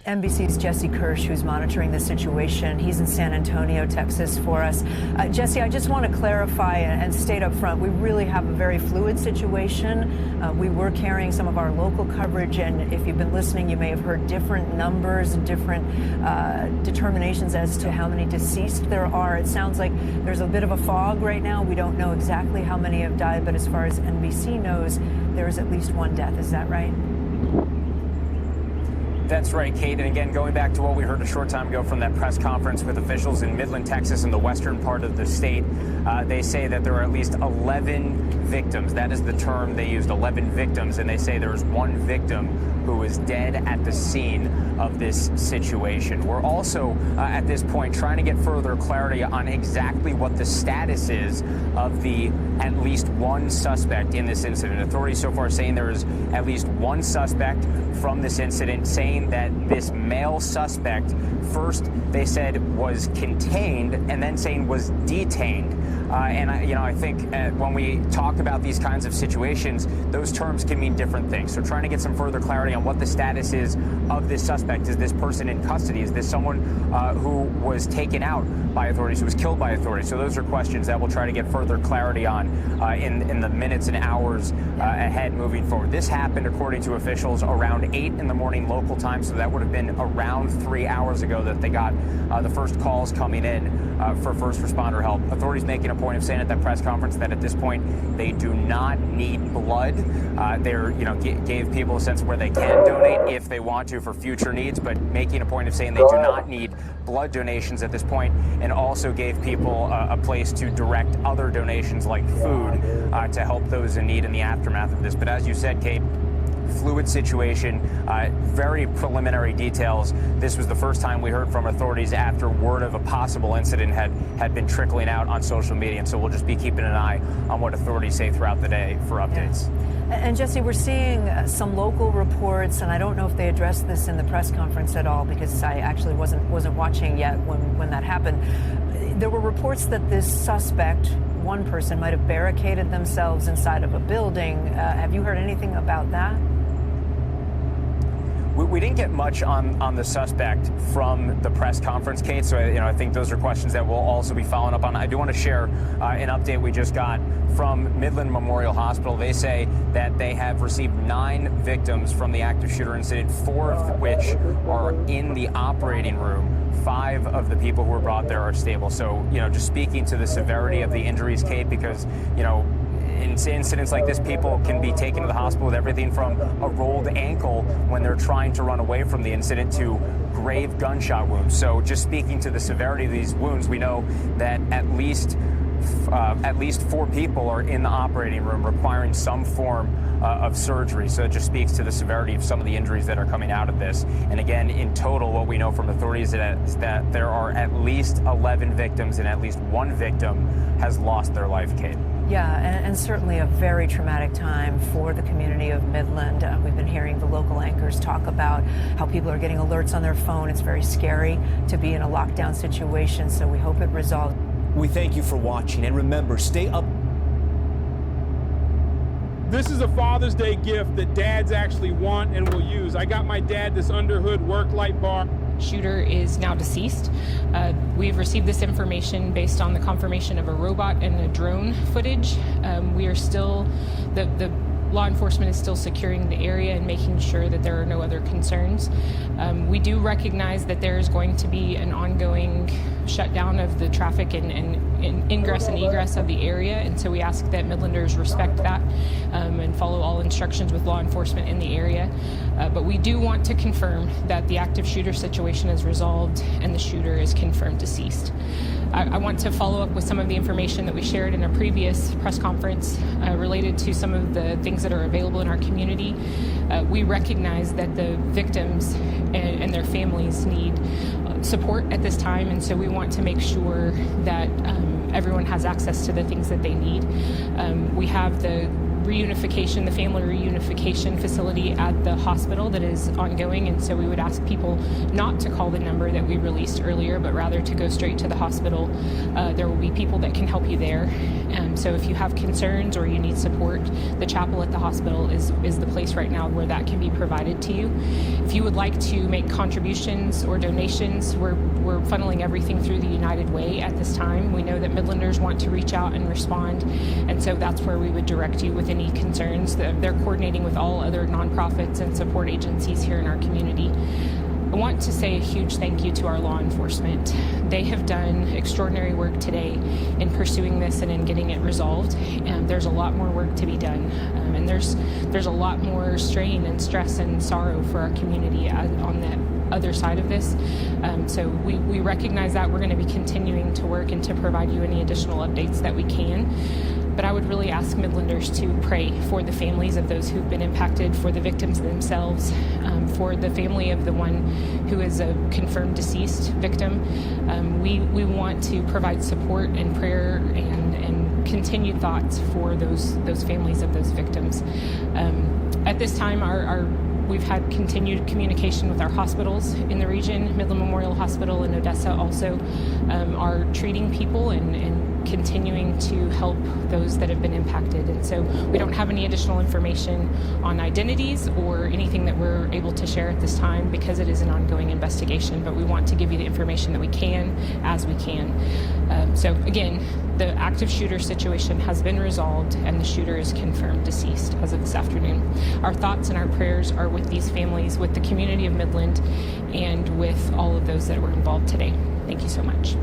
NBC's Jesse Kirsch, who's monitoring the situation. He's in San Antonio, Texas, for us. Jesse, I just want to clarify and state up front, we really have a very fluid situation. We were carrying some of our local coverage, and if you've been listening, you may have heard different numbers and different determinations as to how many deceased there are. It sounds like there's a bit of a fog right now. We don't know exactly how many have died, but as far as NBC knows, there is at least one death. Is that right? That's right, Kate. And again, going back to what we heard a short time ago from that press conference with officials in Midland, Texas, in the western part of the state, they say that there are at least 11 victims. That is the term they used, 11 victims. And they say there's one victim who is dead at the scene of this situation. We're also, at this point, trying to get further clarity on exactly what the status is of the at least one suspect in this incident. Authorities so far saying there is at least one suspect from this incident, saying that this male suspect, first they said was contained and then saying was detained. I think when we talk about these kinds of situations, those terms can mean different things. So trying to get some further clarity on what the status is of this suspect. Is this person in custody? Is this someone who was taken out by authorities, who was killed by authorities? So those are questions that we'll try to get further clarity on in the minutes and hours ahead moving forward. This happened, according to officials, around 8 in the morning local time. So that would have been around 3 hours ago that they got the first calls coming in for first responder help. Authorities making a point of saying at that press conference that at this point they do not need blood. Gave people a sense of where they can donate if they want to for future needs, but making a point of saying they do not need blood donations at this point, and also gave people a place to direct other donations like food to help those in need in the aftermath of this. But as you said, Kate, fluid situation, very preliminary details. This was the first time we heard from authorities after word of a possible incident had been trickling out on social media, and so we'll just be keeping an eye on what authorities say throughout the day for updates. Yeah. And Jesse, we're seeing some local reports, and I don't know if they addressed this in the press conference at all, because I actually wasn't watching yet when that happened. There were reports that this suspect, one person, might have barricaded themselves inside of a building. Have you heard anything about that? We didn't get much on the suspect from the press conference, Kate, so I think those are questions that we'll also be following up on. I do want to share an update we just got from Midland Memorial Hospital. They say that they have received 9 victims from the active shooter incident, 4 of which are in the operating room. 5 of the people who were brought there are stable. So, just speaking to the severity of the injuries, Kate, because, in incidents like this, people can be taken to the hospital with everything from a rolled ankle when they're trying to run away from the incident to grave gunshot wounds. So just speaking to the severity of these wounds, we know that at least 4 people are in the operating room requiring some form of surgery. So it just speaks to the severity of some of the injuries that are coming out of this. And again, in total, what we know from authorities is that there are at least 11 victims, and at least one victim has lost their life, Kate. Yeah, and certainly a very traumatic time for the community of Midland. We've been hearing the local anchors talk about how people are getting alerts on their phone. It's very scary to be in a lockdown situation, so we hope it resolves. We thank you for watching, and remember, stay up. This is a Father's Day gift that dads actually want and will use. I got my dad this underhood work light bar. Shooter is now deceased. We've received this information based on the confirmation of a robot and the drone footage. We are still, the law enforcement is still securing the area and making sure that there are no other concerns. We do recognize that there is going to be an ongoing shutdown of the traffic and ingress and egress of the area, and so we ask that Midlanders respect that and follow all instructions with law enforcement in the area. But we do want to confirm that the active shooter situation is resolved and the shooter is confirmed deceased. I want to follow up with some of the information that we shared in a previous press conference related to some of the things that are available in our community. We recognize that the victims and their families need support at this time, and so we want to make sure that everyone has access to the things that they need. We have the reunification, the family reunification facility at the hospital that is ongoing, and so we would ask people not to call the number that we released earlier, but rather to go straight to the hospital. There will be people that can help you there. So if you have concerns or you need support, the chapel at the hospital is the place right now where that can be provided to you. If you would like to make contributions or donations, we're funneling everything through the United Way at this time. We know that Midlanders want to reach out and respond, and so that's where we would direct you with any concerns. They're coordinating with all other nonprofits and support agencies here in our community. I want to say a huge thank you to our law enforcement. They have done extraordinary work today in pursuing this and in getting it resolved. There's a lot more work to be done, and there's a lot more strain and stress and sorrow for our community on that other side of this. So we recognize that. We're going to be continuing to work and to provide you any additional updates that we can. But I would really ask Midlanders to pray for the families of those who've been impacted, for the victims themselves, for the family of the one who is a confirmed deceased victim. We want to provide support and prayer and continued thoughts for those families of those victims. At this time, we've had continued communication with our hospitals in the region. Midland Memorial Hospital and Odessa also are treating people and continuing to help those that have been impacted. And so we don't have any additional information on identities or anything that we're able to share at this time because it is an ongoing investigation, but we want to give you the information that we can as we can. So again, the active shooter situation has been resolved and the shooter is confirmed deceased as of this afternoon. Our thoughts and our prayers are with these families, with the community of Midland, and with all of those that were involved today. Thank you so much.